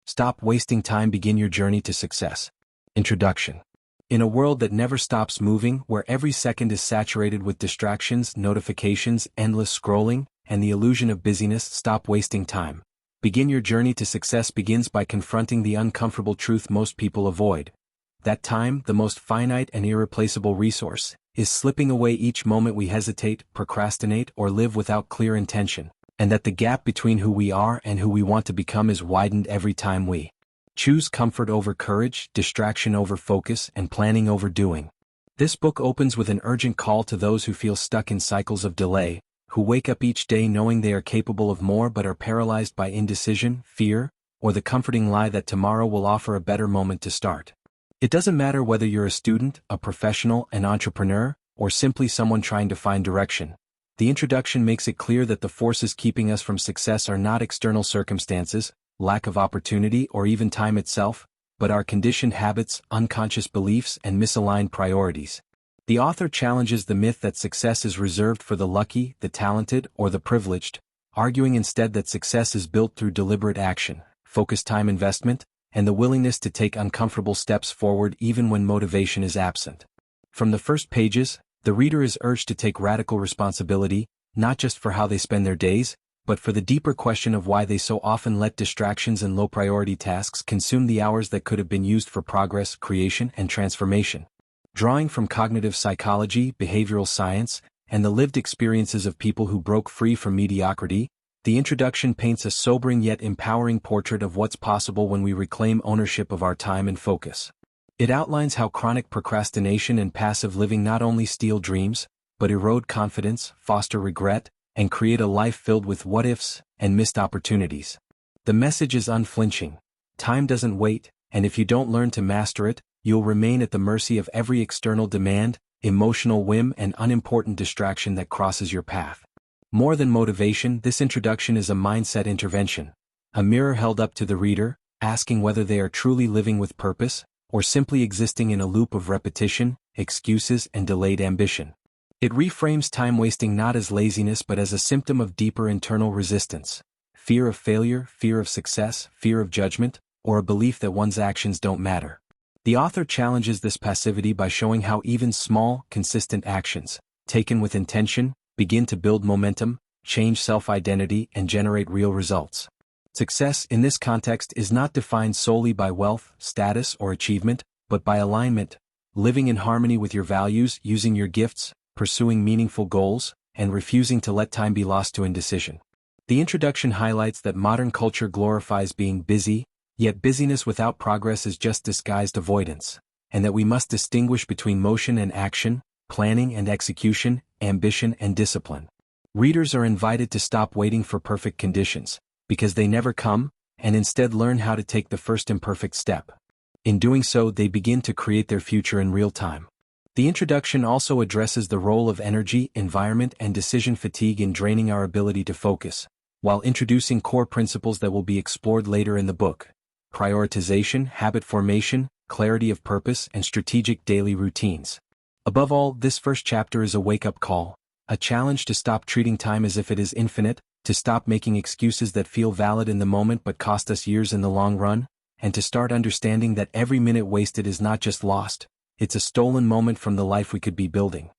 Stop wasting time. Begin your journey to success. Introduction. In a world that never stops moving, where every second is saturated with distractions, notifications, endless scrolling, and the illusion of busyness, stop wasting time. Begin your journey to success begins by confronting the uncomfortable truth most people avoid. That time, the most finite and irreplaceable resource, is slipping away each moment we hesitate, procrastinate, or live without clear intention, and that the gap between who we are and who we want to become is widened every time we choose comfort over courage, distraction over focus, and planning over doing. This book opens with an urgent call to those who feel stuck in cycles of delay, who wake up each day knowing they are capable of more but are paralyzed by indecision, fear, or the comforting lie that tomorrow will offer a better moment to start. It doesn't matter whether you're a student, a professional, an entrepreneur, or simply someone trying to find direction. The introduction makes it clear that the forces keeping us from success are not external circumstances, lack of opportunity, or even time itself, but our conditioned habits, unconscious beliefs, and misaligned priorities. The author challenges the myth that success is reserved for the lucky, the talented, or the privileged, arguing instead that success is built through deliberate action, focused time investment, and the willingness to take uncomfortable steps forward even when motivation is absent. From the first pages, the reader is urged to take radical responsibility, not just for how they spend their days, but for the deeper question of why they so often let distractions and low-priority tasks consume the hours that could have been used for progress, creation, and transformation. Drawing from cognitive psychology, behavioral science, and the lived experiences of people who broke free from mediocrity, the introduction paints a sobering yet empowering portrait of what's possible when we reclaim ownership of our time and focus. It outlines how chronic procrastination and passive living not only steal dreams, but erode confidence, foster regret, and create a life filled with what-ifs and missed opportunities. The message is unflinching. Time doesn't wait, and if you don't learn to master it, you'll remain at the mercy of every external demand, emotional whim, and unimportant distraction that crosses your path. More than motivation, this introduction is a mindset intervention, a mirror held up to the reader, asking whether they are truly living with purpose, or simply existing in a loop of repetition, excuses, and delayed ambition. It reframes time wasting not as laziness but as a symptom of deeper internal resistance, fear of failure, fear of success, fear of judgment, or a belief that one's actions don't matter. The author challenges this passivity by showing how even small, consistent actions, taken with intention, begin to build momentum, change self-identity, and generate real results. Success in this context is not defined solely by wealth, status, or achievement, but by alignment, living in harmony with your values, using your gifts, pursuing meaningful goals, and refusing to let time be lost to indecision. The introduction highlights that modern culture glorifies being busy, yet busyness without progress is just disguised avoidance, and that we must distinguish between motion and action, planning and execution, ambition and discipline. Readers are invited to stop waiting for perfect conditions, because they never come, and instead learn how to take the first imperfect step. In doing so, they begin to create their future in real time. The introduction also addresses the role of energy, environment, and decision fatigue in draining our ability to focus, while introducing core principles that will be explored later in the book: prioritization, habit formation, clarity of purpose, and strategic daily routines. Above all, this first chapter is a wake-up call, a challenge to stop treating time as if it is infinite, to stop making excuses that feel valid in the moment but cost us years in the long run, and to start understanding that every minute wasted is not just lost, it's a stolen moment from the life we could be building.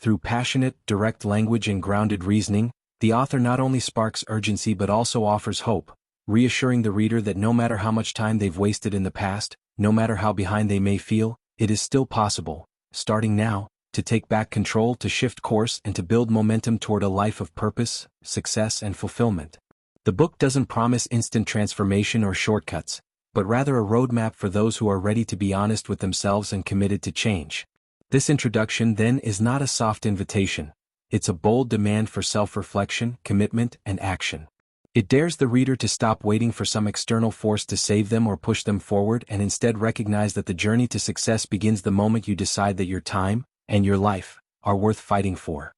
Through passionate, direct language and grounded reasoning, the author not only sparks urgency but also offers hope, reassuring the reader that no matter how much time they've wasted in the past, no matter how behind they may feel, it is still possible, starting now, to take back control, to shift course, and to build momentum toward a life of purpose, success, and fulfillment. The book doesn't promise instant transformation or shortcuts, but rather a roadmap for those who are ready to be honest with themselves and committed to change. This introduction, then, is not a soft invitation. It's a bold demand for self-reflection, commitment, and action. It dares the reader to stop waiting for some external force to save them or push them forward and instead recognize that the journey to success begins the moment you decide that your time, and your life, are worth fighting for.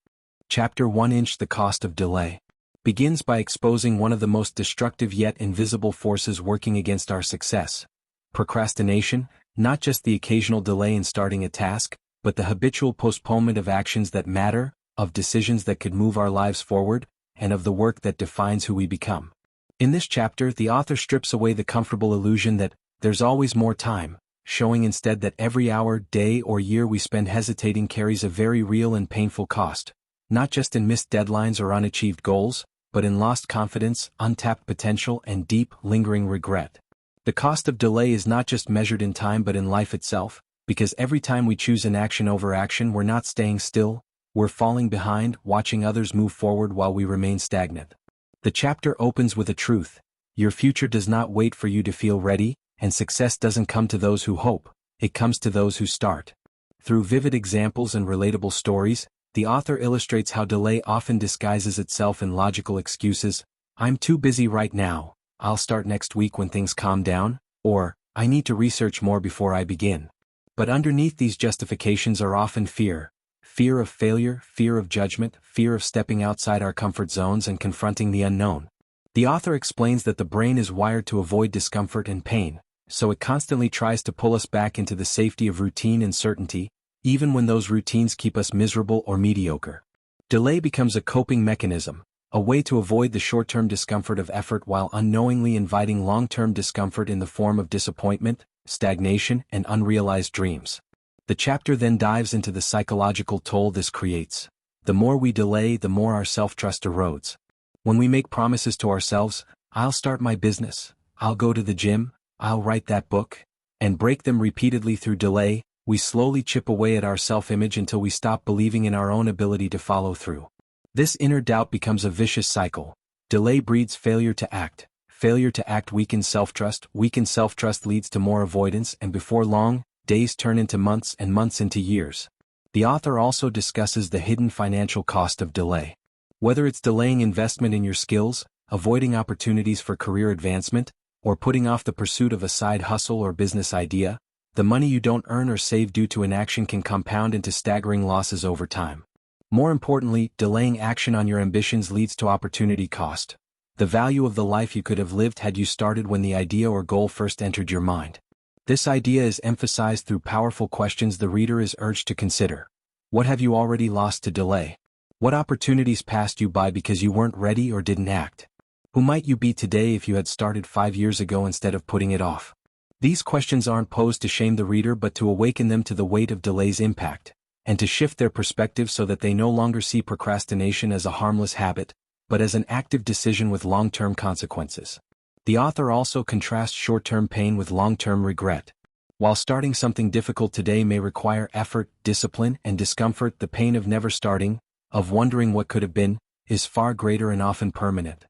Chapter 1: The Cost of Delay begins by exposing one of the most destructive yet invisible forces working against our success: procrastination, not just the occasional delay in starting a task, but the habitual postponement of actions that matter, of decisions that could move our lives forward, and of the work that defines who we become. In this chapter, the author strips away the comfortable illusion that there's always more time, showing instead that every hour, day, or year we spend hesitating carries a very real and painful cost, not just in missed deadlines or unachieved goals, but in lost confidence, untapped potential, and deep, lingering regret. The cost of delay is not just measured in time but in life itself, because every time we choose inaction over action, we're not staying still, we're falling behind, watching others move forward while we remain stagnant. The chapter opens with a truth: your future does not wait for you to feel ready, and success doesn't come to those who hope, it comes to those who start. Through vivid examples and relatable stories, the author illustrates how delay often disguises itself in logical excuses. I'm too busy right now, I'll start next week when things calm down, or, I need to research more before I begin. But underneath these justifications are often fear. Fear of failure, fear of judgment, fear of stepping outside our comfort zones and confronting the unknown. The author explains that the brain is wired to avoid discomfort and pain, so it constantly tries to pull us back into the safety of routine and certainty, even when those routines keep us miserable or mediocre. Delay becomes a coping mechanism, a way to avoid the short-term discomfort of effort while unknowingly inviting long-term discomfort in the form of disappointment, stagnation, and unrealized dreams. The chapter then dives into the psychological toll this creates. The more we delay, the more our self-trust erodes. When we make promises to ourselves, I'll start my business, I'll go to the gym, I'll write that book, and break them repeatedly through delay, we slowly chip away at our self-image until we stop believing in our own ability to follow through. This inner doubt becomes a vicious cycle. Delay breeds failure to act. Failure to act weakens self-trust. Weakened self-trust leads to more avoidance, and before long, days turn into months and months into years. The author also discusses the hidden financial cost of delay. Whether it's delaying investment in your skills, avoiding opportunities for career advancement, or putting off the pursuit of a side hustle or business idea, the money you don't earn or save due to inaction can compound into staggering losses over time. More importantly, delaying action on your ambitions leads to opportunity cost. The value of the life you could have lived had you started when the idea or goal first entered your mind. This idea is emphasized through powerful questions the reader is urged to consider. What have you already lost to delay? What opportunities passed you by because you weren't ready or didn't act? Who might you be today if you had started 5 years ago instead of putting it off? These questions aren't posed to shame the reader but to awaken them to the weight of delay's impact, and to shift their perspective so that they no longer see procrastination as a harmless habit, but as an active decision with long-term consequences. The author also contrasts short-term pain with long-term regret. While starting something difficult today may require effort, discipline, and discomfort, the pain of never starting, of wondering what could have been, is far greater and often permanent.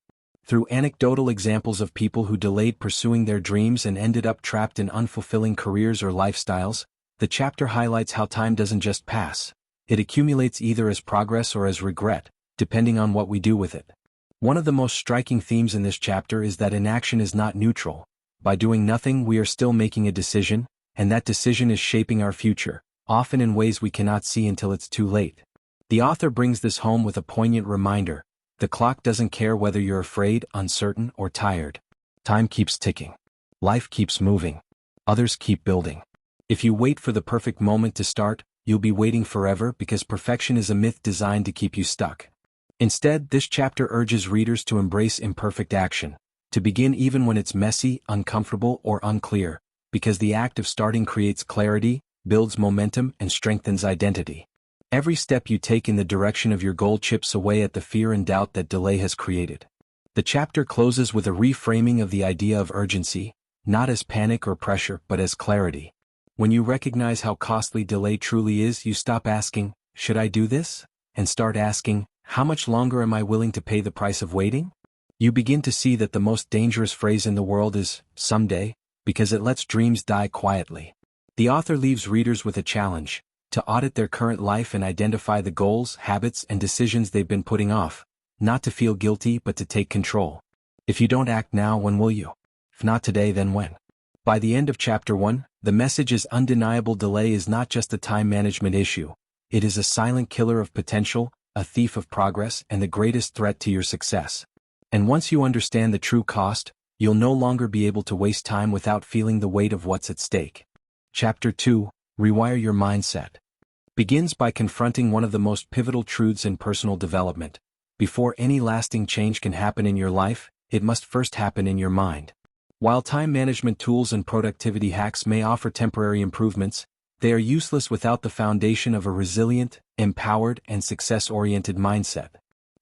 Through anecdotal examples of people who delayed pursuing their dreams and ended up trapped in unfulfilling careers or lifestyles, the chapter highlights how time doesn't just pass. It accumulates either as progress or as regret, depending on what we do with it. One of the most striking themes in this chapter is that inaction is not neutral. By doing nothing, we are still making a decision, and that decision is shaping our future, often in ways we cannot see until it's too late. The author brings this home with a poignant reminder: the clock doesn't care whether you're afraid, uncertain, or tired. Time keeps ticking. Life keeps moving. Others keep building. If you wait for the perfect moment to start, you'll be waiting forever because perfection is a myth designed to keep you stuck. Instead, this chapter urges readers to embrace imperfect action, to begin even when it's messy, uncomfortable, or unclear, because the act of starting creates clarity, builds momentum, and strengthens identity. Every step you take in the direction of your goal chips away at the fear and doubt that delay has created. The chapter closes with a reframing of the idea of urgency, not as panic or pressure but as clarity. When you recognize how costly delay truly is, you stop asking, "Should I do this?" and start asking, "How much longer am I willing to pay the price of waiting?" You begin to see that the most dangerous phrase in the world is, "someday," because it lets dreams die quietly. The author leaves readers with a challenge: to audit their current life and identify the goals, habits, and decisions they've been putting off, not to feel guilty but to take control. If you don't act now, when will you? If not today, then when? By the end of Chapter 1, the message is undeniable: delay is not just a time management issue. It is a silent killer of potential, a thief of progress, and the greatest threat to your success. And once you understand the true cost, you'll no longer be able to waste time without feeling the weight of what's at stake. Chapter 2, Rewire Your Mindset, begins by confronting one of the most pivotal truths in personal development. Before any lasting change can happen in your life, it must first happen in your mind. While time management tools and productivity hacks may offer temporary improvements, they are useless without the foundation of a resilient, empowered, and success-oriented mindset.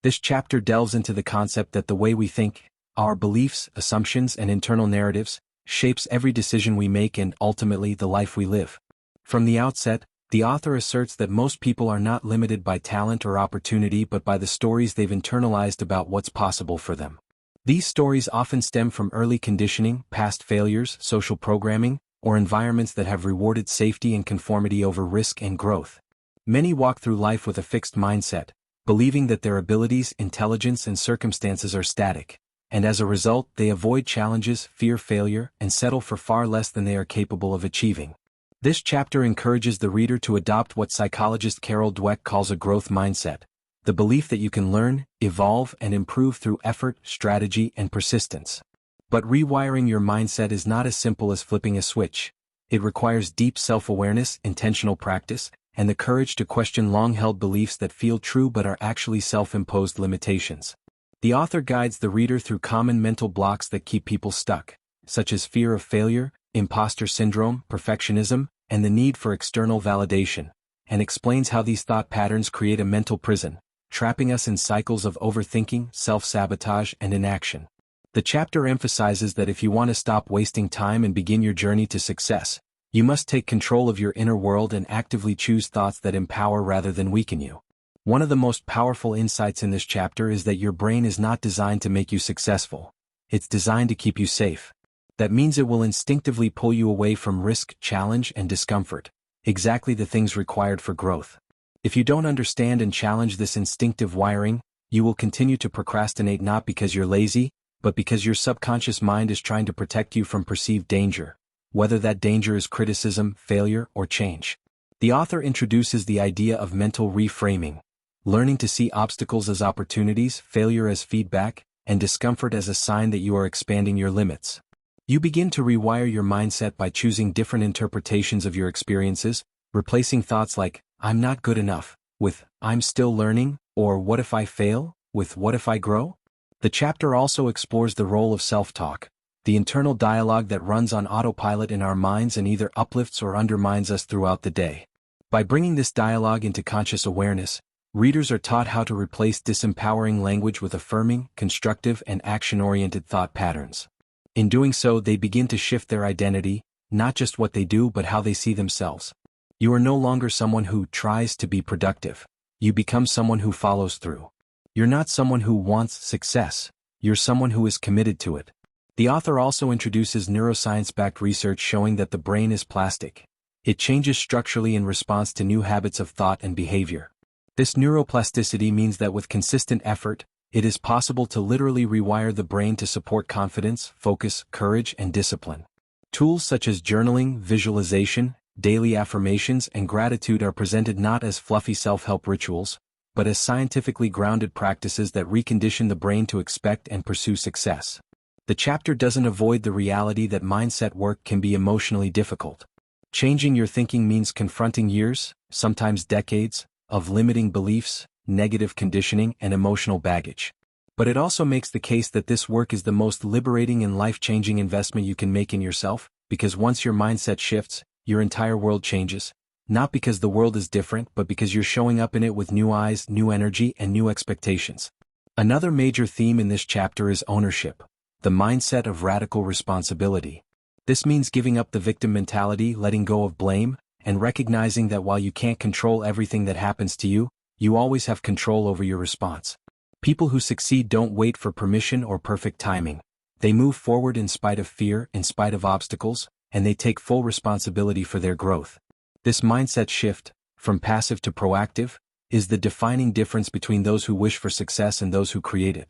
This chapter delves into the concept that the way we think, our beliefs, assumptions, and internal narratives, shapes every decision we make and, ultimately, the life we live. From the outset, the author asserts that most people are not limited by talent or opportunity but by the stories they've internalized about what's possible for them. These stories often stem from early conditioning, past failures, social programming, or environments that have rewarded safety and conformity over risk and growth. Many walk through life with a fixed mindset, believing that their abilities, intelligence, and circumstances are static, and as a result, they avoid challenges, fear failure, and settle for far less than they are capable of achieving. This chapter encourages the reader to adopt what psychologist Carol Dweck calls a growth mindset, the belief that you can learn, evolve, and improve through effort, strategy, and persistence. But rewiring your mindset is not as simple as flipping a switch. It requires deep self-awareness, intentional practice, and the courage to question long-held beliefs that feel true but are actually self-imposed limitations. The author guides the reader through common mental blocks that keep people stuck, such as fear of failure, imposter syndrome, perfectionism, and the need for external validation, and explains how these thought patterns create a mental prison, trapping us in cycles of overthinking, self-sabotage, and inaction. The chapter emphasizes that if you want to stop wasting time and begin your journey to success, you must take control of your inner world and actively choose thoughts that empower rather than weaken you. One of the most powerful insights in this chapter is that your brain is not designed to make you successful. It's designed to keep you safe. That means it will instinctively pull you away from risk, challenge, and discomfort, exactly the things required for growth. If you don't understand and challenge this instinctive wiring, you will continue to procrastinate not because you're lazy, but because your subconscious mind is trying to protect you from perceived danger, whether that danger is criticism, failure, or change. The author introduces the idea of mental reframing, learning to see obstacles as opportunities, failure as feedback, and discomfort as a sign that you are expanding your limits. You begin to rewire your mindset by choosing different interpretations of your experiences, replacing thoughts like, "I'm not good enough," with, "I'm still learning," or "What if I fail?" with, "What if I grow?" The chapter also explores the role of self-talk, the internal dialogue that runs on autopilot in our minds and either uplifts or undermines us throughout the day. By bringing this dialogue into conscious awareness, readers are taught how to replace disempowering language with affirming, constructive, and action-oriented thought patterns. In doing so, they begin to shift their identity, not just what they do but how they see themselves. You are no longer someone who tries to be productive. You become someone who follows through. You're not someone who wants success. You're someone who is committed to it. The author also introduces neuroscience-backed research showing that the brain is plastic. It changes structurally in response to new habits of thought and behavior. This neuroplasticity means that with consistent effort, it is possible to literally rewire the brain to support confidence, focus, courage, and discipline. Tools such as journaling, visualization, daily affirmations, and gratitude are presented not as fluffy self-help rituals, but as scientifically grounded practices that recondition the brain to expect and pursue success. The chapter doesn't avoid the reality that mindset work can be emotionally difficult. Changing your thinking means confronting years, sometimes decades, of limiting beliefs, negative conditioning, and emotional baggage. But it also makes the case that this work is the most liberating and life-changing investment you can make in yourself, because once your mindset shifts, your entire world changes. Not because the world is different, but because you're showing up in it with new eyes, new energy, and new expectations. Another major theme in this chapter is ownership, the mindset of radical responsibility. This means giving up the victim mentality, letting go of blame, and recognizing that while you can't control everything that happens to you, you always have control over your response. People who succeed don't wait for permission or perfect timing. They move forward in spite of fear, in spite of obstacles, and they take full responsibility for their growth. This mindset shift, from passive to proactive, is the defining difference between those who wish for success and those who create it.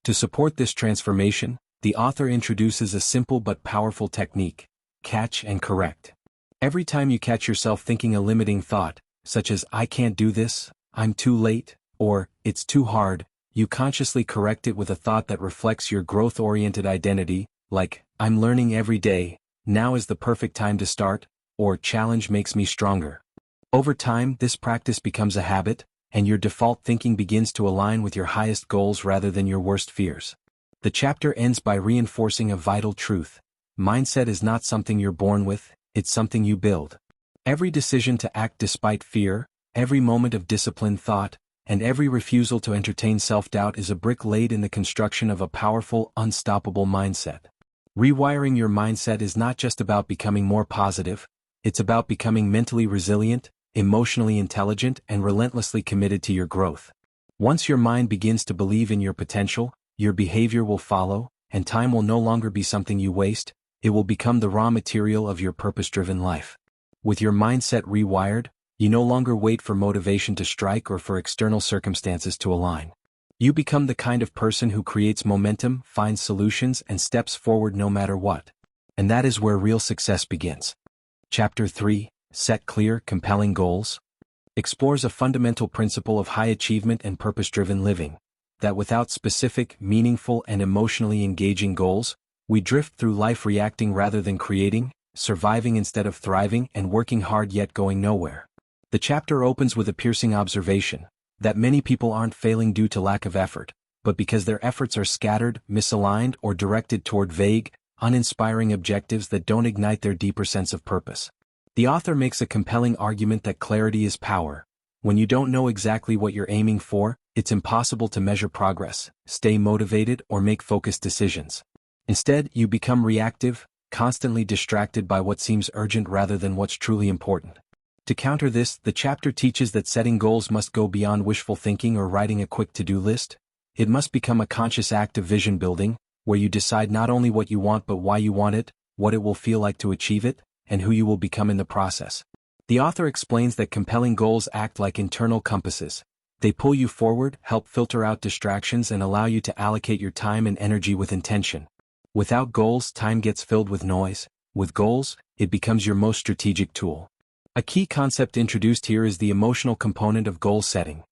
To support this transformation, the author introduces a simple but powerful technique: catch and correct. Every time you catch yourself thinking a limiting thought, such as "I can't do this," "I'm too late," or "it's too hard," you consciously correct it with a thought that reflects your growth-oriented identity, like, "I'm learning every day, now is the perfect time to start," or "challenge makes me stronger." Over time, this practice becomes a habit, and your default thinking begins to align with your highest goals rather than your worst fears. The chapter ends by reinforcing a vital truth. Mindset is not something you're born with, it's something you build. Every decision to act despite fear, every moment of disciplined thought, and every refusal to entertain self-doubt is a brick laid in the construction of a powerful, unstoppable mindset. Rewiring your mindset is not just about becoming more positive, it's about becoming mentally resilient, emotionally intelligent, and relentlessly committed to your growth. Once your mind begins to believe in your potential, your behavior will follow, and time will no longer be something you waste, it will become the raw material of your purpose-driven life. With your mindset rewired, you no longer wait for motivation to strike or for external circumstances to align. You become the kind of person who creates momentum, finds solutions, and steps forward no matter what. And that is where real success begins. Chapter 3, Set Clear, Compelling Goals, explores a fundamental principle of high achievement and purpose-driven living, that without specific, meaningful, and emotionally engaging goals, we drift through life reacting rather than creating, surviving instead of thriving, and working hard yet going nowhere. The chapter opens with a piercing observation, that many people aren't failing due to lack of effort, but because their efforts are scattered, misaligned, or directed toward vague, uninspiring objectives that don't ignite their deeper sense of purpose. The author makes a compelling argument that clarity is power. When you don't know exactly what you're aiming for, it's impossible to measure progress, stay motivated, or make focused decisions. Instead, you become reactive, constantly distracted by what seems urgent rather than what's truly important. To counter this, the chapter teaches that setting goals must go beyond wishful thinking or writing a quick to-do list. It must become a conscious act of vision building, where you decide not only what you want but why you want it, what it will feel like to achieve it, and who you will become in the process. The author explains that compelling goals act like internal compasses. They pull you forward, help filter out distractions, and allow you to allocate your time and energy with intention. Without goals, time gets filled with noise. With goals, it becomes your most strategic tool. A key concept introduced here is the emotional component of goal setting.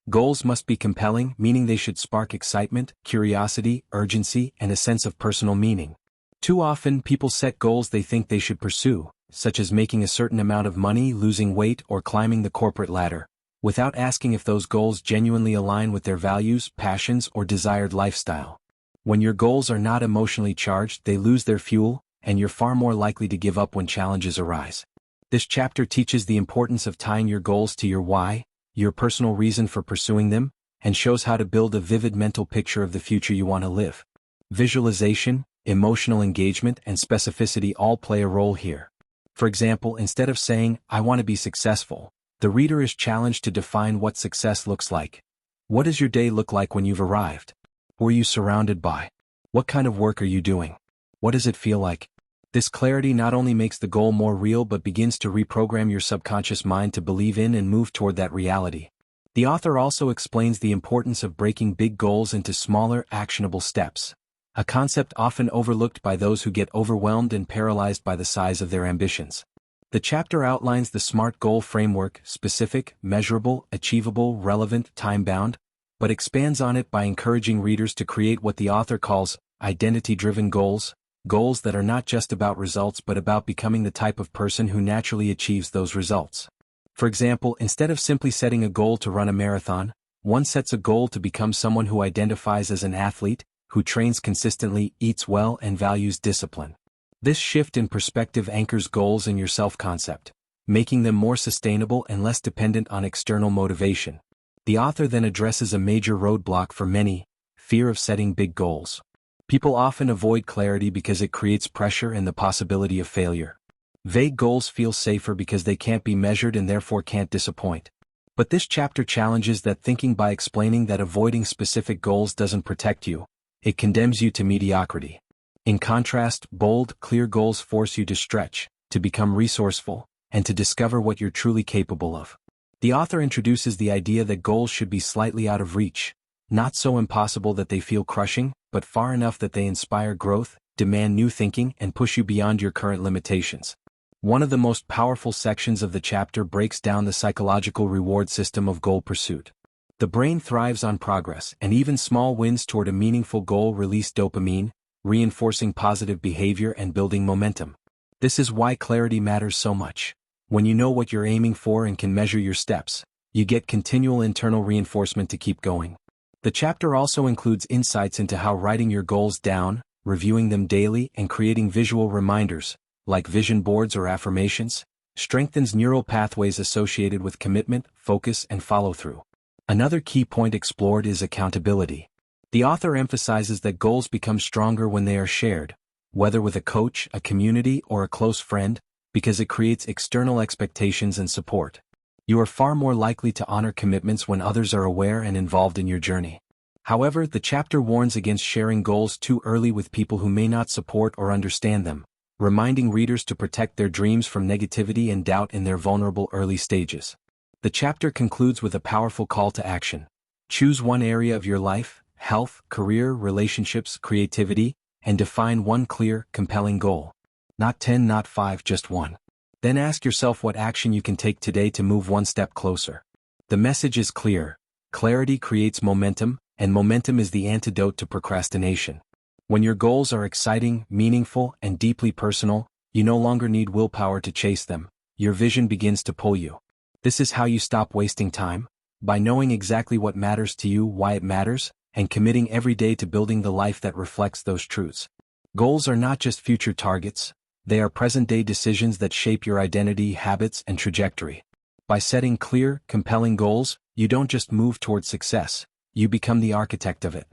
Goals must be compelling, meaning they should spark excitement, curiosity, urgency, and a sense of personal meaning. Too often, people set goals they think they should pursue, such as making a certain amount of money, losing weight, or climbing the corporate ladder, without asking if those goals genuinely align with their values, passions, or desired lifestyle. When your goals are not emotionally charged, they lose their fuel, and you're far more likely to give up when challenges arise. This chapter teaches the importance of tying your goals to your why, your personal reason for pursuing them, and shows how to build a vivid mental picture of the future you want to live. Visualization, emotional engagement, and specificity all play a role here. For example, instead of saying, "I want to be successful," the reader is challenged to define what success looks like. What does your day look like when you've arrived? Who are you surrounded by? What kind of work are you doing? What does it feel like? This clarity not only makes the goal more real but begins to reprogram your subconscious mind to believe in and move toward that reality. The author also explains the importance of breaking big goals into smaller, actionable steps, a concept often overlooked by those who get overwhelmed and paralyzed by the size of their ambitions. The chapter outlines the SMART goal framework: specific, measurable, achievable, relevant, time-bound, but expands on it by encouraging readers to create what the author calls identity-driven goals, goals that are not just about results but about becoming the type of person who naturally achieves those results. For example, instead of simply setting a goal to run a marathon, one sets a goal to become someone who identifies as an athlete, who trains consistently, eats well, and values discipline. This shift in perspective anchors goals in your self-concept, making them more sustainable and less dependent on external motivation. The author then addresses a major roadblock for many: fear of setting big goals. People often avoid clarity because it creates pressure and the possibility of failure. Vague goals feel safer because they can't be measured and therefore can't disappoint. But this chapter challenges that thinking by explaining that avoiding specific goals doesn't protect you, it condemns you to mediocrity. In contrast, bold, clear goals force you to stretch, to become resourceful, and to discover what you're truly capable of. The author introduces the idea that goals should be slightly out of reach, not so impossible that they feel crushing, but far enough that they inspire growth, demand new thinking, and push you beyond your current limitations. One of the most powerful sections of the chapter breaks down the psychological reward system of goal pursuit. The brain thrives on progress, and even small wins toward a meaningful goal release dopamine, reinforcing positive behavior and building momentum. This is why clarity matters so much. When you know what you're aiming for and can measure your steps, you get continual internal reinforcement to keep going. The chapter also includes insights into how writing your goals down, reviewing them daily, and creating visual reminders, like vision boards or affirmations, strengthens neural pathways associated with commitment, focus, and follow-through. Another key point explored is accountability. The author emphasizes that goals become stronger when they are shared, whether with a coach, a community, or a close friend, because it creates external expectations and support. You are far more likely to honor commitments when others are aware and involved in your journey. However, the chapter warns against sharing goals too early with people who may not support or understand them, reminding readers to protect their dreams from negativity and doubt in their vulnerable early stages. The chapter concludes with a powerful call to action. Choose one area of your life, health, career, relationships, creativity, and define one clear, compelling goal. Not 10, not 5, just one. Then ask yourself what action you can take today to move one step closer. The message is clear. Clarity creates momentum, and momentum is the antidote to procrastination. When your goals are exciting, meaningful, and deeply personal, you no longer need willpower to chase them. Your vision begins to pull you. This is how you stop wasting time, by knowing exactly what matters to you, why it matters, and committing every day to building the life that reflects those truths. Goals are not just future targets, they are present-day decisions that shape your identity, habits, and trajectory. By setting clear, compelling goals, you don't just move towards success, you become the architect of it.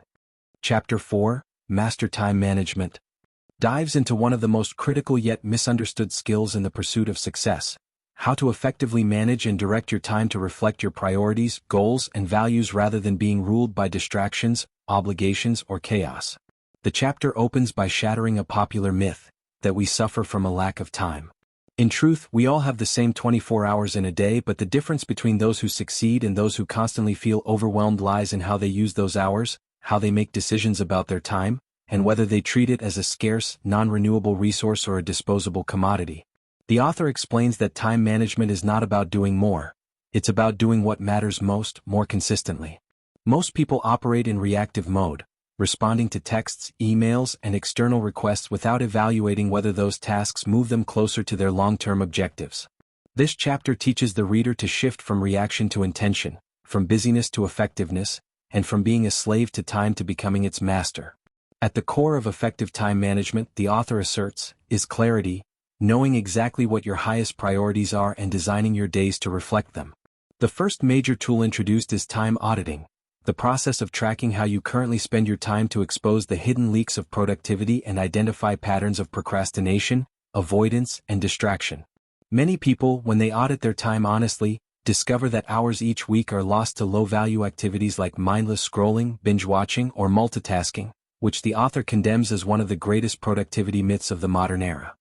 Chapter 4, Master Time Management, dives into one of the most critical yet misunderstood skills in the pursuit of success: how to effectively manage and direct your time to reflect your priorities, goals, and values rather than being ruled by distractions, obligations, or chaos. The chapter opens by shattering a popular myth, that we suffer from a lack of time. In truth, we all have the same 24 hours in a day, but the difference between those who succeed and those who constantly feel overwhelmed lies in how they use those hours, how they make decisions about their time, and whether they treat it as a scarce, non-renewable resource or a disposable commodity. The author explains that time management is not about doing more. It's about doing what matters most, more consistently. Most people operate in reactive mode, responding to texts, emails, and external requests without evaluating whether those tasks move them closer to their long-term objectives. This chapter teaches the reader to shift from reaction to intention, from busyness to effectiveness, and from being a slave to time to becoming its master. At the core of effective time management, the author asserts, is clarity, knowing exactly what your highest priorities are and designing your days to reflect them. The first major tool introduced is time auditing, the process of tracking how you currently spend your time to expose the hidden leaks of productivity and identify patterns of procrastination, avoidance, and distraction. Many people, when they audit their time honestly, discover that hours each week are lost to low-value activities like mindless scrolling, binge-watching, or multitasking, which the author condemns as one of the greatest productivity myths of the modern era.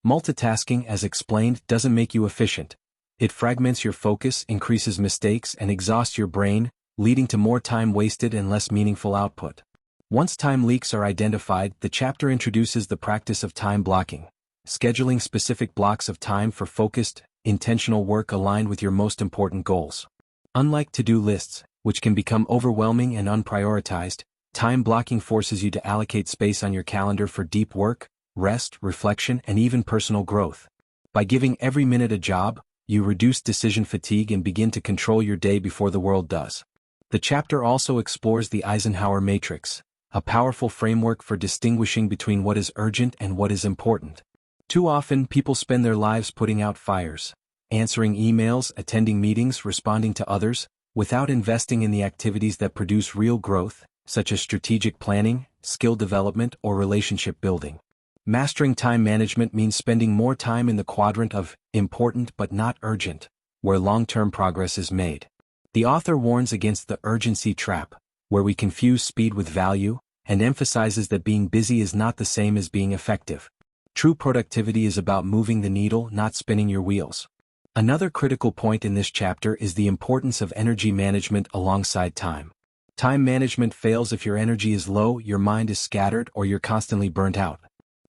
Multitasking, as explained, doesn't make you efficient. It fragments your focus, increases mistakes, and exhausts your brain, leading to more time wasted and less meaningful output. Once time leaks are identified, the chapter introduces the practice of time blocking, scheduling specific blocks of time for focused, intentional work aligned with your most important goals. Unlike to-do lists, which can become overwhelming and unprioritized, time blocking forces you to allocate space on your calendar for deep work, rest, reflection, and even personal growth. By giving every minute a job, you reduce decision fatigue and begin to control your day before the world does. The chapter also explores the Eisenhower Matrix, a powerful framework for distinguishing between what is urgent and what is important. Too often, people spend their lives putting out fires, answering emails, attending meetings, responding to others, without investing in the activities that produce real growth, such as strategic planning, skill development, or relationship building. Mastering time management means spending more time in the quadrant of important but not urgent, where long-term progress is made. The author warns against the urgency trap, where we confuse speed with value, and emphasizes that being busy is not the same as being effective. True productivity is about moving the needle, not spinning your wheels. Another critical point in this chapter is the importance of energy management alongside time. Time management fails if your energy is low, your mind is scattered, or you're constantly burnt out.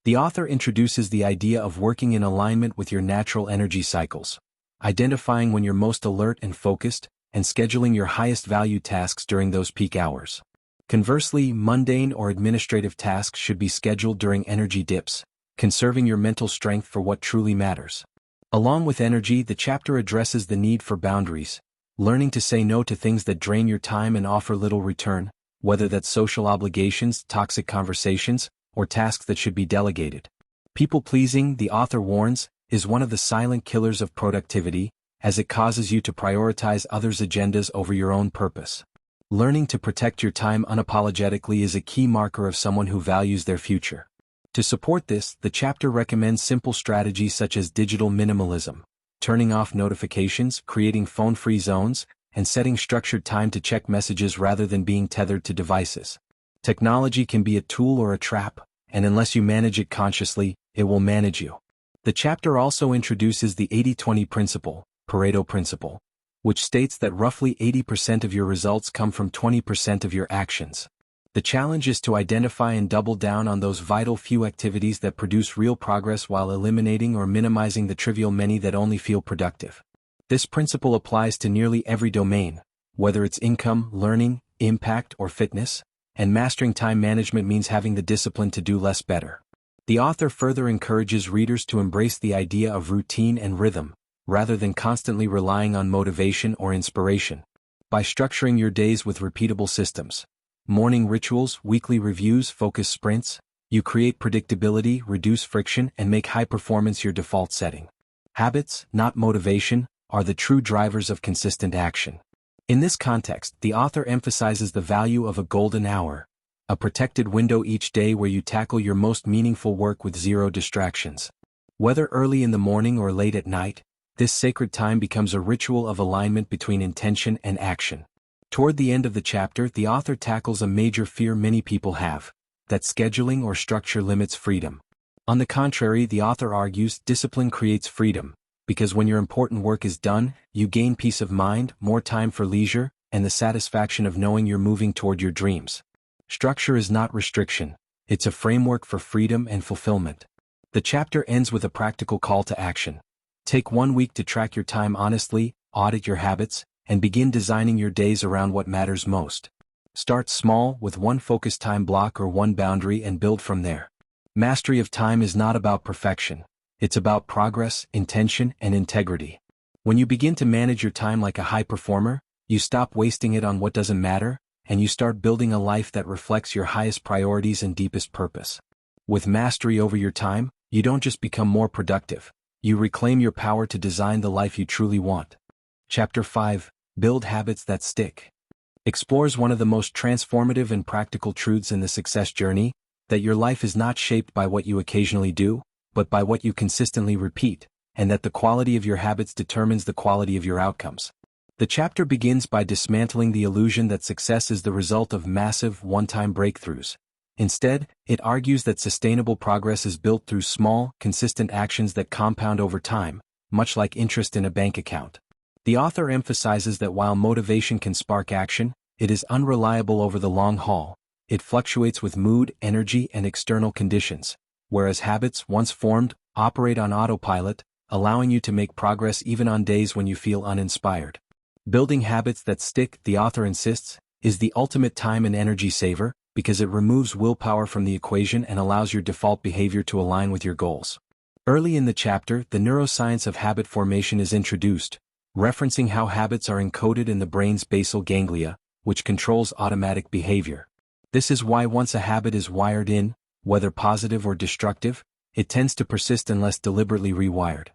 The author introduces the idea of working in alignment with your natural energy cycles, identifying when you're most alert and focused, and scheduling your highest value tasks during those peak hours. Conversely, mundane or administrative tasks should be scheduled during energy dips, conserving your mental strength for what truly matters. Along with energy, the chapter addresses the need for boundaries, learning to say no to things that drain your time and offer little return, whether that's social obligations, toxic conversations, or tasks that should be delegated. People-pleasing, the author warns, is one of the silent killers of productivity, as it causes you to prioritize others' agendas over your own purpose. Learning to protect your time unapologetically is a key marker of someone who values their future. To support this, the chapter recommends simple strategies such as digital minimalism, turning off notifications, creating phone-free zones, and setting structured time to check messages rather than being tethered to devices. Technology can be a tool or a trap, and unless you manage it consciously, it will manage you. The chapter also introduces the 80-20 principle, Pareto principle, which states that roughly 80% of your results come from 20% of your actions. The challenge is to identify and double down on those vital few activities that produce real progress while eliminating or minimizing the trivial many that only feel productive. This principle applies to nearly every domain, whether it's income, learning, impact, or fitness, and mastering time management means having the discipline to do less better. The author further encourages readers to embrace the idea of routine and rhythm, rather than constantly relying on motivation or inspiration. By structuring your days with repeatable systems, morning rituals, weekly reviews, focused sprints, you create predictability, reduce friction, and make high performance your default setting. Habits, not motivation, are the true drivers of consistent action. In this context, the author emphasizes the value of a golden hour, a protected window each day where you tackle your most meaningful work with zero distractions. Whether early in the morning or late at night, this sacred time becomes a ritual of alignment between intention and action. Toward the end of the chapter, the author tackles a major fear many people have, that scheduling or structure limits freedom. On the contrary, the author argues discipline creates freedom, because when your important work is done, you gain peace of mind, more time for leisure, and the satisfaction of knowing you're moving toward your dreams. Structure is not restriction, it's a framework for freedom and fulfillment. The chapter ends with a practical call to action. Take 1 week to track your time honestly, audit your habits, and begin designing your days around what matters most. Start small with one focused time block or one boundary and build from there. Mastery of time is not about perfection. It's about progress, intention, and integrity. When you begin to manage your time like a high performer, you stop wasting it on what doesn't matter, and you start building a life that reflects your highest priorities and deepest purpose. With mastery over your time, you don't just become more productive. You reclaim your power to design the life you truly want. Chapter 5, Build Habits That Stick, explores one of the most transformative and practical truths in the success journey, that your life is not shaped by what you occasionally do, but by what you consistently repeat, and that the quality of your habits determines the quality of your outcomes. The chapter begins by dismantling the illusion that success is the result of massive, one-time breakthroughs. Instead, it argues that sustainable progress is built through small, consistent actions that compound over time, much like interest in a bank account. The author emphasizes that while motivation can spark action, it is unreliable over the long haul. It fluctuates with mood, energy, and external conditions, whereas habits, once formed, operate on autopilot, allowing you to make progress even on days when you feel uninspired. Building habits that stick, the author insists, is the ultimate time and energy saver, because it removes willpower from the equation and allows your default behavior to align with your goals. Early in the chapter, the neuroscience of habit formation is introduced, referencing how habits are encoded in the brain's basal ganglia, which controls automatic behavior. This is why once a habit is wired in, whether positive or destructive, it tends to persist unless deliberately rewired.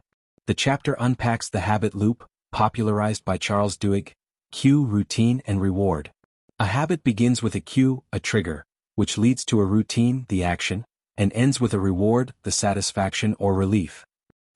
The chapter unpacks the habit loop, popularized by Charles Duhigg: cue, routine, and reward. A habit begins with a cue, a trigger, which leads to a routine, the action, and ends with a reward, the satisfaction or relief.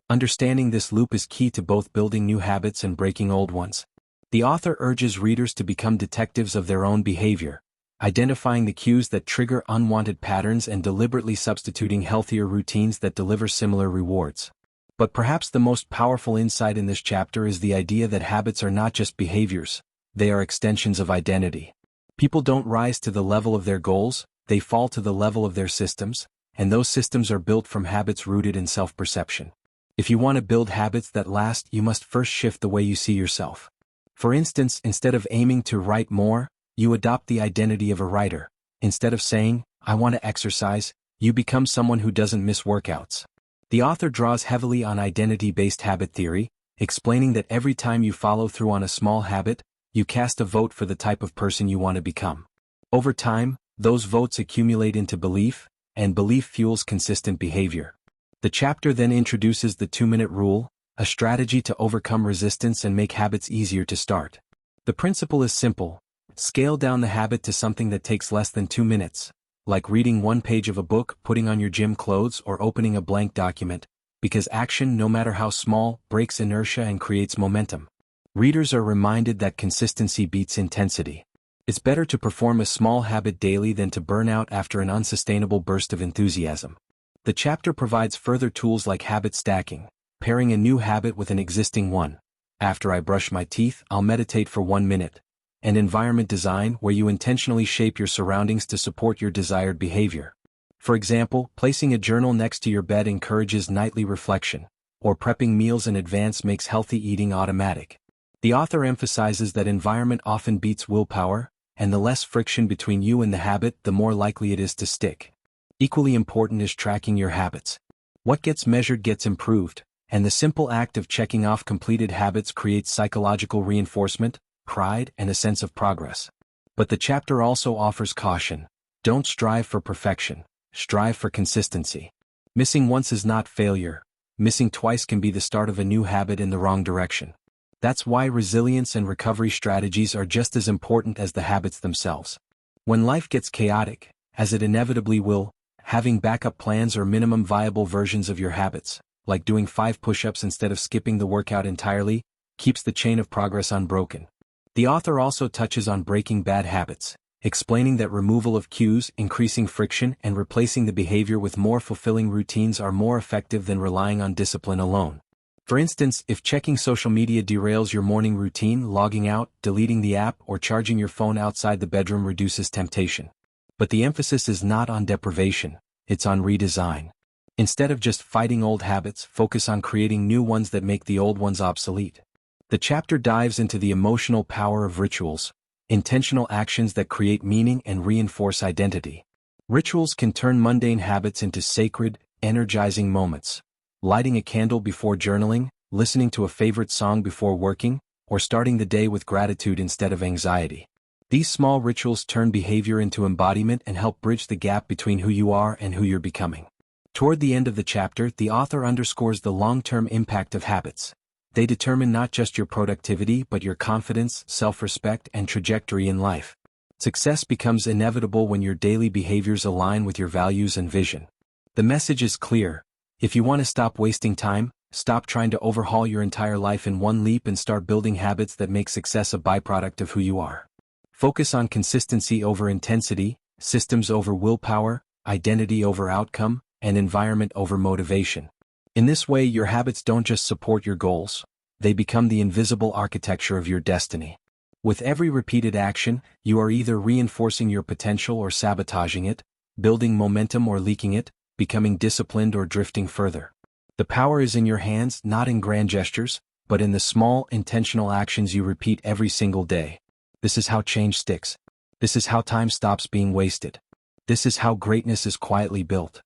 Understanding this loop is key to both building new habits and breaking old ones. The author urges readers to become detectives of their own behavior, identifying the cues that trigger unwanted patterns and deliberately substituting healthier routines that deliver similar rewards. But perhaps the most powerful insight in this chapter is the idea that habits are not just behaviors, they are extensions of identity. People don't rise to the level of their goals, they fall to the level of their systems, and those systems are built from habits rooted in self-perception. If you want to build habits that last, you must first shift the way you see yourself. For instance, instead of aiming to write more, you adopt the identity of a writer. Instead of saying, "I want to exercise," you become someone who doesn't miss workouts. The author draws heavily on identity-based habit theory, explaining that every time you follow through on a small habit, you cast a vote for the type of person you want to become. Over time, those votes accumulate into belief, and belief fuels consistent behavior. The chapter then introduces the 2-minute rule, a strategy to overcome resistance and make habits easier to start. The principle is simple: scale down the habit to something that takes less than 2 minutes, like reading one page of a book, putting on your gym clothes, or opening a blank document, because action, no matter how small, breaks inertia and creates momentum. Readers are reminded that consistency beats intensity. It's better to perform a small habit daily than to burn out after an unsustainable burst of enthusiasm. The chapter provides further tools like habit stacking, pairing a new habit with an existing one. After I brush my teeth, I'll meditate for 1 minute. And environment design, where you intentionally shape your surroundings to support your desired behavior. For example, placing a journal next to your bed encourages nightly reflection, or prepping meals in advance makes healthy eating automatic. The author emphasizes that environment often beats willpower, and the less friction between you and the habit, the more likely it is to stick. Equally important is tracking your habits. What gets measured gets improved, and the simple act of checking off completed habits creates psychological reinforcement, pride, and a sense of progress. But the chapter also offers caution. Don't strive for perfection, strive for consistency. Missing once is not failure. Missing twice can be the start of a new habit in the wrong direction. That's why resilience and recovery strategies are just as important as the habits themselves. When life gets chaotic, as it inevitably will, having backup plans or minimum viable versions of your habits, like doing 5 push-ups instead of skipping the workout entirely, keeps the chain of progress unbroken. The author also touches on breaking bad habits, explaining that removal of cues, increasing friction, and replacing the behavior with more fulfilling routines are more effective than relying on discipline alone. For instance, if checking social media derails your morning routine, logging out, deleting the app, or charging your phone outside the bedroom reduces temptation. But the emphasis is not on deprivation, it's on redesign. Instead of just fighting old habits, focus on creating new ones that make the old ones obsolete. The chapter dives into the emotional power of rituals, intentional actions that create meaning and reinforce identity. Rituals can turn mundane habits into sacred, energizing moments. Lighting a candle before journaling, listening to a favorite song before working, or starting the day with gratitude instead of anxiety. These small rituals turn behavior into embodiment and help bridge the gap between who you are and who you're becoming. Toward the end of the chapter, the author underscores the long-term impact of habits. They determine not just your productivity but your confidence, self-respect, and trajectory in life. Success becomes inevitable when your daily behaviors align with your values and vision. The message is clear. If you want to stop wasting time, stop trying to overhaul your entire life in one leap and start building habits that make success a byproduct of who you are. Focus on consistency over intensity, systems over willpower, identity over outcome, and environment over motivation. In this way, your habits don't just support your goals, they become the invisible architecture of your destiny. With every repeated action, you are either reinforcing your potential or sabotaging it, building momentum or leaking it, becoming disciplined or drifting further. The power is in your hands, not in grand gestures, but in the small, intentional actions you repeat every single day. This is how change sticks. This is how time stops being wasted. This is how greatness is quietly built.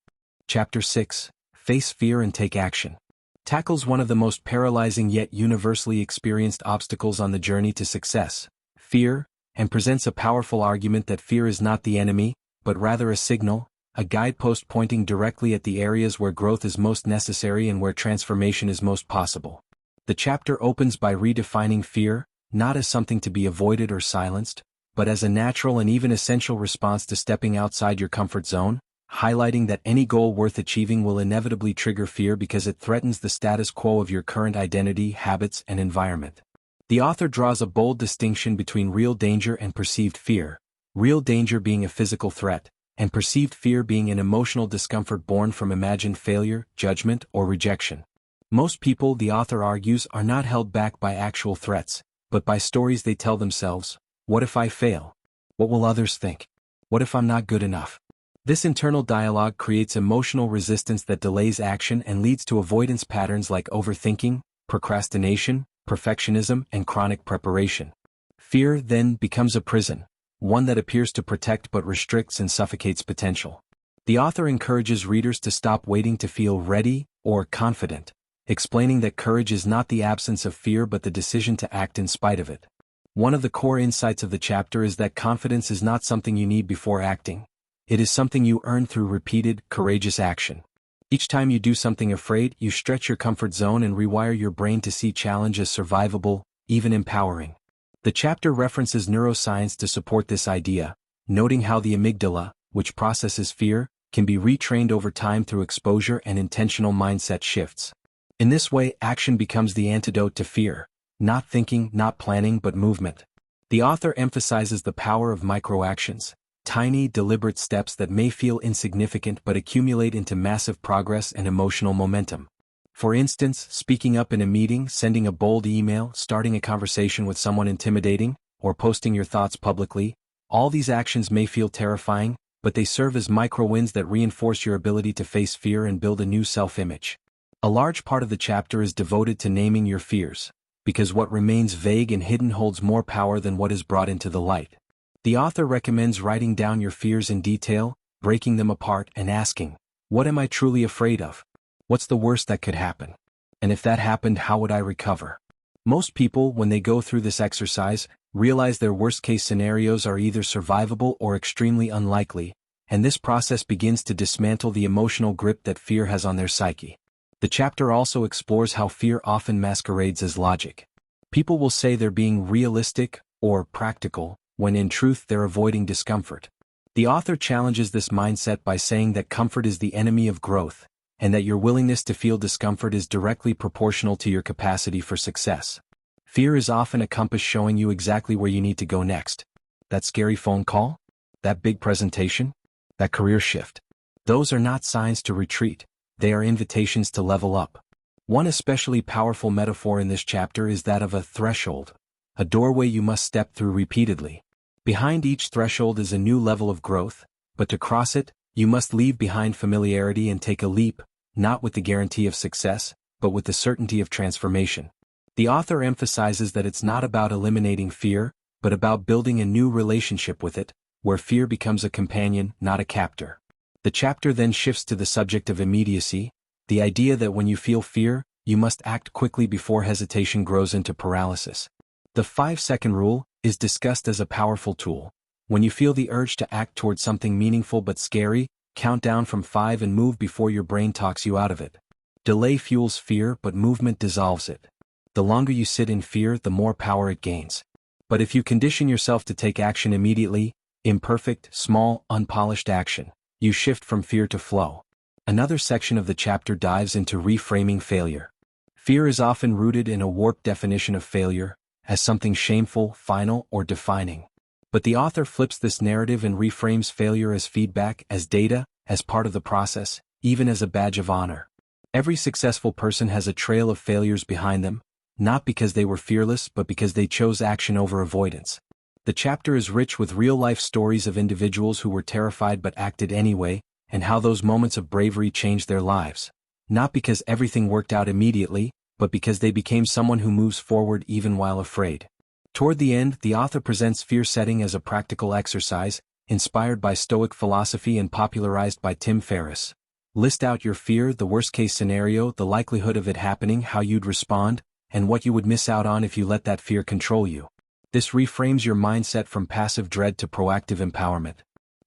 Chapter 6, Face Fear and Take Action, tackles one of the most paralyzing yet universally experienced obstacles on the journey to success, fear, and presents a powerful argument that fear is not the enemy, but rather a signal, a guidepost pointing directly at the areas where growth is most necessary and where transformation is most possible. The chapter opens by redefining fear, not as something to be avoided or silenced, but as a natural and even essential response to stepping outside your comfort zone, highlighting that any goal worth achieving will inevitably trigger fear because it threatens the status quo of your current identity, habits, and environment. The author draws a bold distinction between real danger and perceived fear, real danger being a physical threat, and perceived fear being an emotional discomfort born from imagined failure, judgment, or rejection. Most people, the author argues, are not held back by actual threats, but by stories they tell themselves. What if I fail? What will others think? What if I'm not good enough? This internal dialogue creates emotional resistance that delays action and leads to avoidance patterns like overthinking, procrastination, perfectionism, and chronic preparation. Fear, then, becomes a prison, one that appears to protect but restricts and suffocates potential. The author encourages readers to stop waiting to feel ready or confident, explaining that courage is not the absence of fear but the decision to act in spite of it. One of the core insights of the chapter is that confidence is not something you need before acting. It is something you earn through repeated, courageous action. Each time you do something afraid, you stretch your comfort zone and rewire your brain to see challenge as survivable, even empowering. The chapter references neuroscience to support this idea, noting how the amygdala, which processes fear, can be retrained over time through exposure and intentional mindset shifts. In this way, action becomes the antidote to fear. Not thinking, not planning, but movement. The author emphasizes the power of microactions, tiny, deliberate steps that may feel insignificant but accumulate into massive progress and emotional momentum. For instance, speaking up in a meeting, sending a bold email, starting a conversation with someone intimidating, or posting your thoughts publicly. All these actions may feel terrifying, but they serve as micro-wins that reinforce your ability to face fear and build a new self-image. A large part of the chapter is devoted to naming your fears, because what remains vague and hidden holds more power than what is brought into the light. The author recommends writing down your fears in detail, breaking them apart and asking, what am I truly afraid of? What's the worst that could happen? And if that happened, how would I recover? Most people, when they go through this exercise, realize their worst-case scenarios are either survivable or extremely unlikely, and this process begins to dismantle the emotional grip that fear has on their psyche. The chapter also explores how fear often masquerades as logic. People will say they're being realistic or practical, when in truth they're avoiding discomfort. The author challenges this mindset by saying that comfort is the enemy of growth, and that your willingness to feel discomfort is directly proportional to your capacity for success. Fear is often a compass showing you exactly where you need to go next. That scary phone call? That big presentation? That career shift? Those are not signs to retreat. They are invitations to level up. One especially powerful metaphor in this chapter is that of a threshold, a doorway you must step through repeatedly. Behind each threshold is a new level of growth, but to cross it, you must leave behind familiarity and take a leap, not with the guarantee of success, but with the certainty of transformation. The author emphasizes that it's not about eliminating fear, but about building a new relationship with it, where fear becomes a companion, not a captor. The chapter then shifts to the subject of immediacy, the idea that when you feel fear, you must act quickly before hesitation grows into paralysis. The 5-second rule is discussed as a powerful tool. When you feel the urge to act towards something meaningful but scary, count down from 5 and move before your brain talks you out of it. Delay fuels fear, but movement dissolves it. The longer you sit in fear, the more power it gains. But if you condition yourself to take action immediately, imperfect, small, unpolished action, you shift from fear to flow. Another section of the chapter dives into reframing failure. Fear is often rooted in a warped definition of failure, as something shameful, final, or defining. But the author flips this narrative and reframes failure as feedback, as data, as part of the process, even as a badge of honor. Every successful person has a trail of failures behind them, not because they were fearless but because they chose action over avoidance. The chapter is rich with real-life stories of individuals who were terrified but acted anyway, and how those moments of bravery changed their lives. Not because everything worked out immediately, but because they became someone who moves forward even while afraid. Toward the end, the author presents fear setting as a practical exercise, inspired by Stoic philosophy and popularized by Tim Ferriss. List out your fear, the worst-case scenario, the likelihood of it happening, how you'd respond, and what you would miss out on if you let that fear control you. This reframes your mindset from passive dread to proactive empowerment.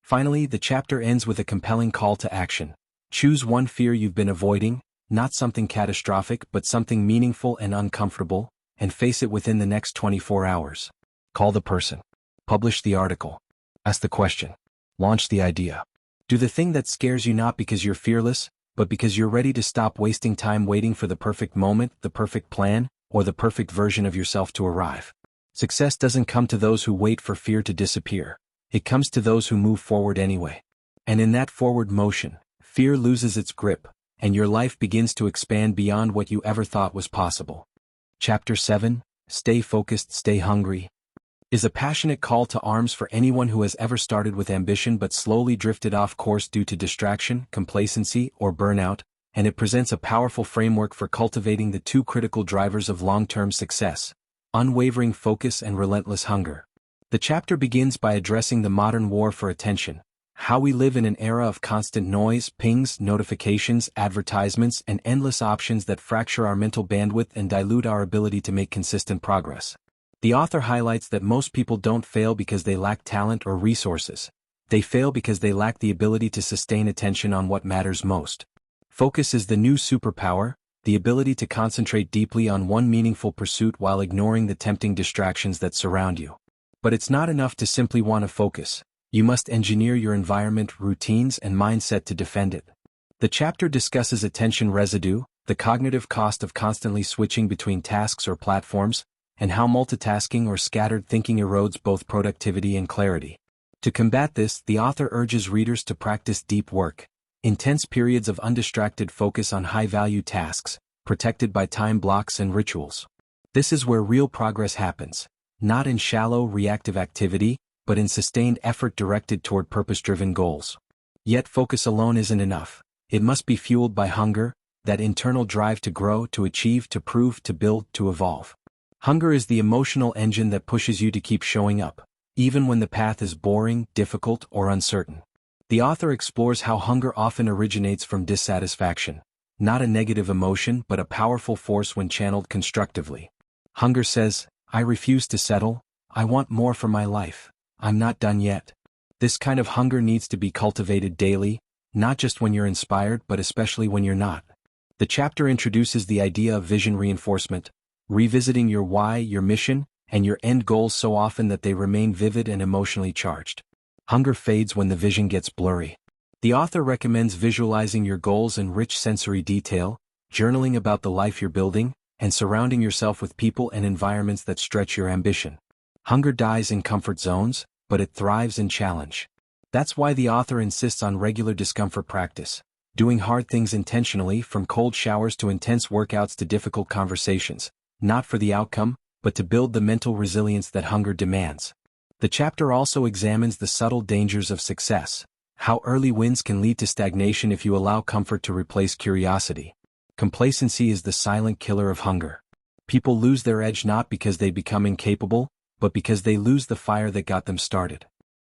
Finally, the chapter ends with a compelling call to action. Choose one fear you've been avoiding, not something catastrophic but something meaningful and uncomfortable, and face it within the next 24 hours. Call the person. Publish the article. Ask the question. Launch the idea. Do the thing that scares you not because you're fearless, but because you're ready to stop wasting time waiting for the perfect moment, the perfect plan, or the perfect version of yourself to arrive. Success doesn't come to those who wait for fear to disappear. It comes to those who move forward anyway. And in that forward motion, fear loses its grip, and your life begins to expand beyond what you ever thought was possible. Chapter 7, Stay Focused, Stay Hungry, is a passionate call to arms for anyone who has ever started with ambition but slowly drifted off course due to distraction, complacency, or burnout, and it presents a powerful framework for cultivating the two critical drivers of long-term success: unwavering focus and relentless hunger. The chapter begins by addressing the modern war for attention, how we live in an era of constant noise, pings, notifications, advertisements, and endless options that fracture our mental bandwidth and dilute our ability to make consistent progress. The author highlights that most people don't fail because they lack talent or resources. They fail because they lack the ability to sustain attention on what matters most. Focus is the new superpower, the ability to concentrate deeply on one meaningful pursuit while ignoring the tempting distractions that surround you. But it's not enough to simply want to focus. You must engineer your environment, routines, and mindset to defend it. The chapter discusses attention residue, the cognitive cost of constantly switching between tasks or platforms, and how multitasking or scattered thinking erodes both productivity and clarity. To combat this, the author urges readers to practice deep work, intense periods of undistracted focus on high-value tasks, protected by time blocks and rituals. This is where real progress happens, not in shallow, reactive activity, but in sustained effort directed toward purpose-driven goals. Yet focus alone isn't enough. It must be fueled by hunger, that internal drive to grow, to achieve, to prove, to build, to evolve. Hunger is the emotional engine that pushes you to keep showing up, even when the path is boring, difficult, or uncertain. The author explores how hunger often originates from dissatisfaction, not a negative emotion but a powerful force when channeled constructively. Hunger says, "I refuse to settle, I want more for my life, I'm not done yet." This kind of hunger needs to be cultivated daily, not just when you're inspired but especially when you're not. The chapter introduces the idea of vision reinforcement, revisiting your why, your mission, and your end goals so often that they remain vivid and emotionally charged. Hunger fades when the vision gets blurry. The author recommends visualizing your goals in rich sensory detail, journaling about the life you're building, and surrounding yourself with people and environments that stretch your ambition. Hunger dies in comfort zones, but it thrives in challenge. That's why the author insists on regular discomfort practice, doing hard things intentionally, from cold showers to intense workouts to difficult conversations, not for the outcome, but to build the mental resilience that hunger demands. The chapter also examines the subtle dangers of success, how early wins can lead to stagnation if you allow comfort to replace curiosity. Complacency is the silent killer of hunger. People lose their edge not because they become incapable, but because they lose the fire that got them started.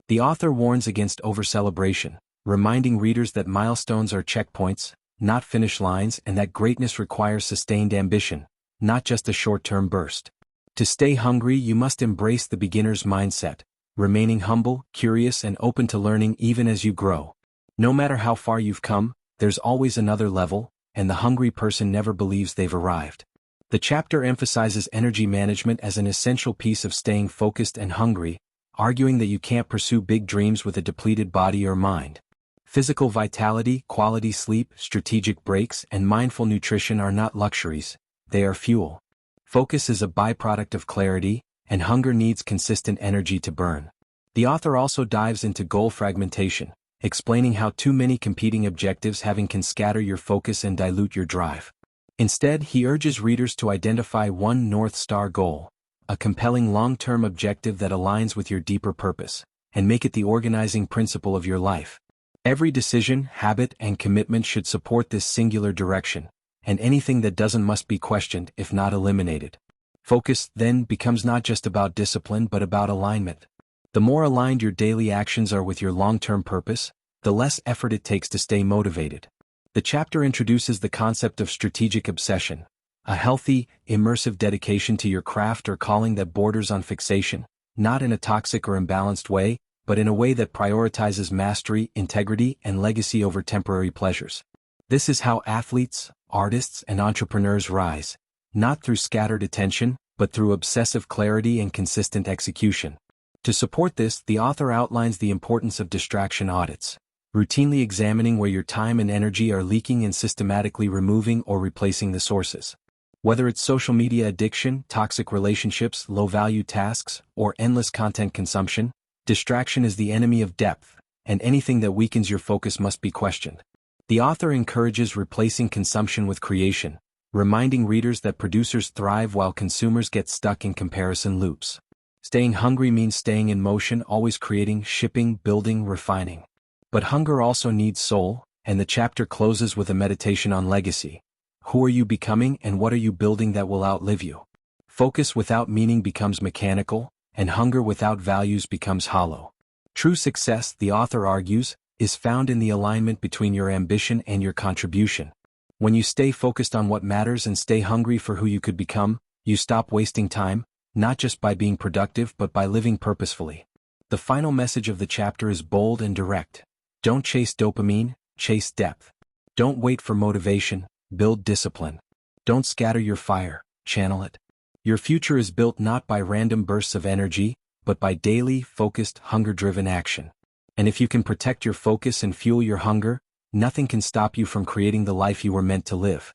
The author warns against over-celebration, reminding readers that milestones are checkpoints, not finish lines, and that greatness requires sustained ambition, not just a short-term burst. To stay hungry, you must embrace the beginner's mindset, remaining humble, curious, and open to learning even as you grow. No matter how far you've come, there's always another level, and the hungry person never believes they've arrived. The chapter emphasizes energy management as an essential piece of staying focused and hungry, arguing that you can't pursue big dreams with a depleted body or mind. Physical vitality, quality sleep, strategic breaks, and mindful nutrition are not luxuries, they are fuel. Focus is a byproduct of clarity, and hunger needs consistent energy to burn. The author also dives into goal fragmentation, explaining how too many competing objectives can scatter your focus and dilute your drive. Instead, he urges readers to identify one North Star goal, a compelling long-term objective that aligns with your deeper purpose, and make it the organizing principle of your life. Every decision, habit, and commitment should support this singular direction, and anything that doesn't must be questioned, if not eliminated. Focus, then, becomes not just about discipline but about alignment. The more aligned your daily actions are with your long-term purpose, the less effort it takes to stay motivated. The chapter introduces the concept of strategic obsession, a healthy, immersive dedication to your craft or calling that borders on fixation, not in a toxic or imbalanced way, but in a way that prioritizes mastery, integrity, and legacy over temporary pleasures. This is how athletes, artists, and entrepreneurs rise, not through scattered attention, but through obsessive clarity and consistent execution. To support this, the author outlines the importance of distraction audits, routinely examining where your time and energy are leaking and systematically removing or replacing the sources. Whether it's social media addiction, toxic relationships, low-value tasks, or endless content consumption, distraction is the enemy of depth, and anything that weakens your focus must be questioned. The author encourages replacing consumption with creation, reminding readers that producers thrive while consumers get stuck in comparison loops. Staying hungry means staying in motion, always creating, shipping, building, refining. But hunger also needs soul, and the chapter closes with a meditation on legacy. Who are you becoming and what are you building that will outlive you? Focus without meaning becomes mechanical, and hunger without values becomes hollow. True success, the author argues, is found in the alignment between your ambition and your contribution. When you stay focused on what matters and stay hungry for who you could become, you stop wasting time, not just by being productive but by living purposefully. The final message of the chapter is bold and direct. Don't chase dopamine, chase depth. Don't wait for motivation, build discipline. Don't scatter your fire, channel it. Your future is built not by random bursts of energy, but by daily, focused, hunger-driven action. And if you can protect your focus and fuel your hunger, nothing can stop you from creating the life you were meant to live.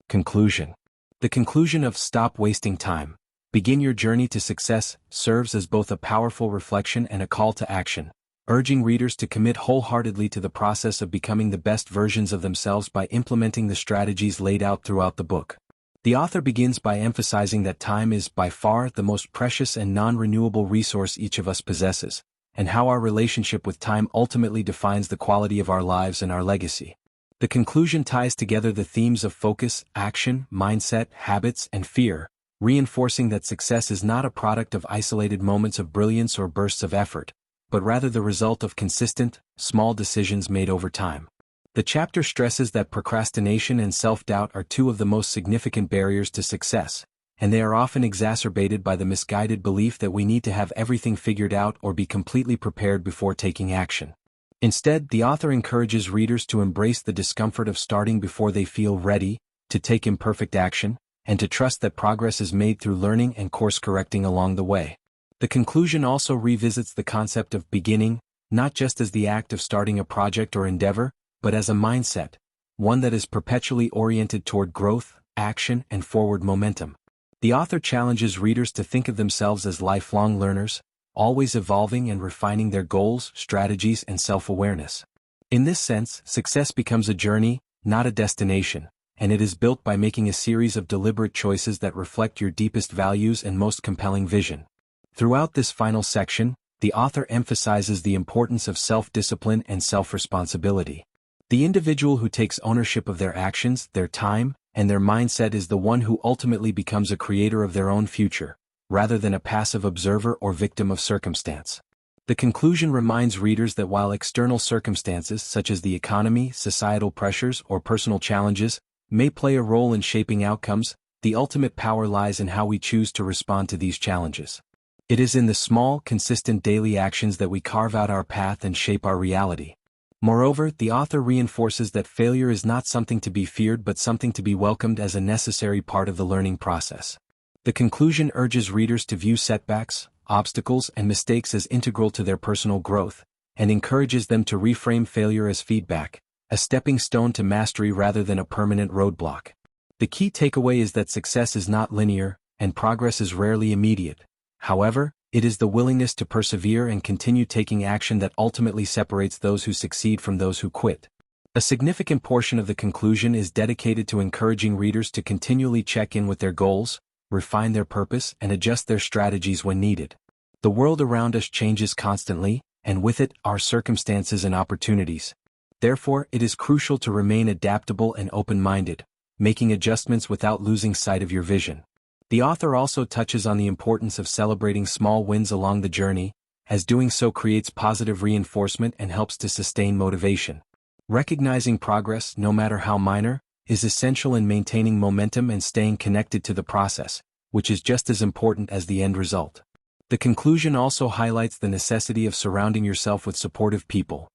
Conclusion. The conclusion of Stop Wasting Time, Begin Your Journey to Success serves as both a powerful reflection and a call to action, urging readers to commit wholeheartedly to the process of becoming the best versions of themselves by implementing the strategies laid out throughout the book. The author begins by emphasizing that time is by far the most precious and non-renewable resource each of us possesses, and how our relationship with time ultimately defines the quality of our lives and our legacy. The conclusion ties together the themes of focus, action, mindset, habits, and fear, reinforcing that success is not a product of isolated moments of brilliance or bursts of effort, but rather the result of consistent, small decisions made over time. The chapter stresses that procrastination and self-doubt are two of the most significant barriers to success, and they are often exacerbated by the misguided belief that we need to have everything figured out or be completely prepared before taking action. Instead, the author encourages readers to embrace the discomfort of starting before they feel ready, to take imperfect action, and to trust that progress is made through learning and course-correcting along the way. The conclusion also revisits the concept of beginning, not just as the act of starting a project or endeavor, but as a mindset, one that is perpetually oriented toward growth, action, and forward momentum. The author challenges readers to think of themselves as lifelong learners, always evolving and refining their goals, strategies, and self-awareness. In this sense, success becomes a journey, not a destination, and it is built by making a series of deliberate choices that reflect your deepest values and most compelling vision. Throughout this final section, the author emphasizes the importance of self-discipline and self-responsibility. The individual who takes ownership of their actions, their time, and their mindset is the one who ultimately becomes a creator of their own future, rather than a passive observer or victim of circumstance. The conclusion reminds readers that while external circumstances such as the economy, societal pressures, or personal challenges may play a role in shaping outcomes, the ultimate power lies in how we choose to respond to these challenges. It is in the small, consistent daily actions that we carve out our path and shape our reality. Moreover, the author reinforces that failure is not something to be feared but something to be welcomed as a necessary part of the learning process. The conclusion urges readers to view setbacks, obstacles, and mistakes as integral to their personal growth, and encourages them to reframe failure as feedback, a stepping stone to mastery rather than a permanent roadblock. The key takeaway is that success is not linear, and progress is rarely immediate. However, it is the willingness to persevere and continue taking action that ultimately separates those who succeed from those who quit. A significant portion of the conclusion is dedicated to encouraging readers to continually check in with their goals, refine their purpose, and adjust their strategies when needed. The world around us changes constantly, and with it, our circumstances and opportunities. Therefore, it is crucial to remain adaptable and open-minded, making adjustments without losing sight of your vision. The author also touches on the importance of celebrating small wins along the journey, as doing so creates positive reinforcement and helps to sustain motivation. Recognizing progress, no matter how minor, is essential in maintaining momentum and staying connected to the process, which is just as important as the end result. The conclusion also highlights the necessity of surrounding yourself with supportive people,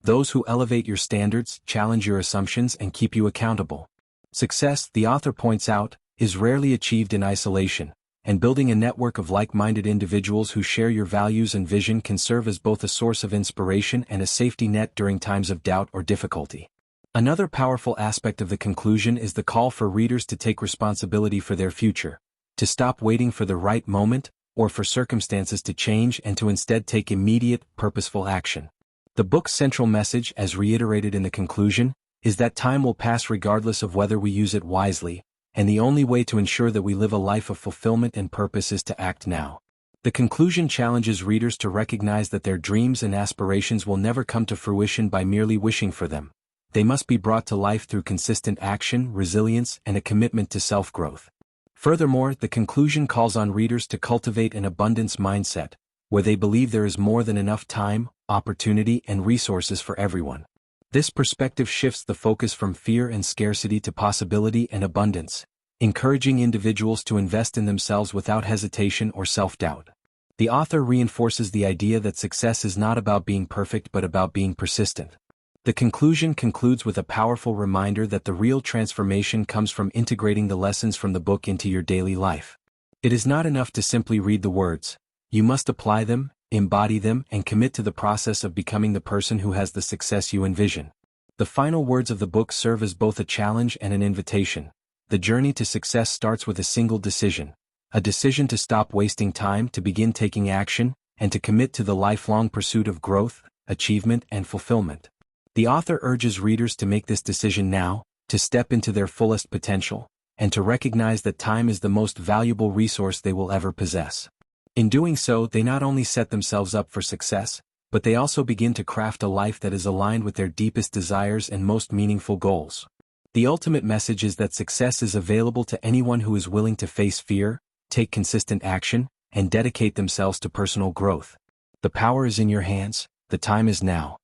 those who elevate your standards, challenge your assumptions, and keep you accountable. Success, the author points out, is rarely achieved in isolation, and building a network of like-minded individuals who share your values and vision can serve as both a source of inspiration and a safety net during times of doubt or difficulty. Another powerful aspect of the conclusion is the call for readers to take responsibility for their future, to stop waiting for the right moment, or for circumstances to change and to instead take immediate, purposeful action. The book's central message, as reiterated in the conclusion, is that time will pass regardless of whether we use it wisely, and the only way to ensure that we live a life of fulfillment and purpose is to act now. The conclusion challenges readers to recognize that their dreams and aspirations will never come to fruition by merely wishing for them. They must be brought to life through consistent action, resilience, and a commitment to self-growth. Furthermore, the conclusion calls on readers to cultivate an abundance mindset, where they believe there is more than enough time, opportunity, and resources for everyone. This perspective shifts the focus from fear and scarcity to possibility and abundance, encouraging individuals to invest in themselves without hesitation or self-doubt. The author reinforces the idea that success is not about being perfect but about being persistent. The conclusion concludes with a powerful reminder that the real transformation comes from integrating the lessons from the book into your daily life. It is not enough to simply read the words. You must apply them, embody them, and commit to the process of becoming the person who has the success you envision. The final words of the book serve as both a challenge and an invitation. The journey to success starts with a single decision. A decision to stop wasting time, to begin taking action, and to commit to the lifelong pursuit of growth, achievement, and fulfillment. The author urges readers to make this decision now, to step into their fullest potential, and to recognize that time is the most valuable resource they will ever possess. In doing so, they not only set themselves up for success, but they also begin to craft a life that is aligned with their deepest desires and most meaningful goals. The ultimate message is that success is available to anyone who is willing to face fear, take consistent action, and dedicate themselves to personal growth. The power is in your hands, the time is now.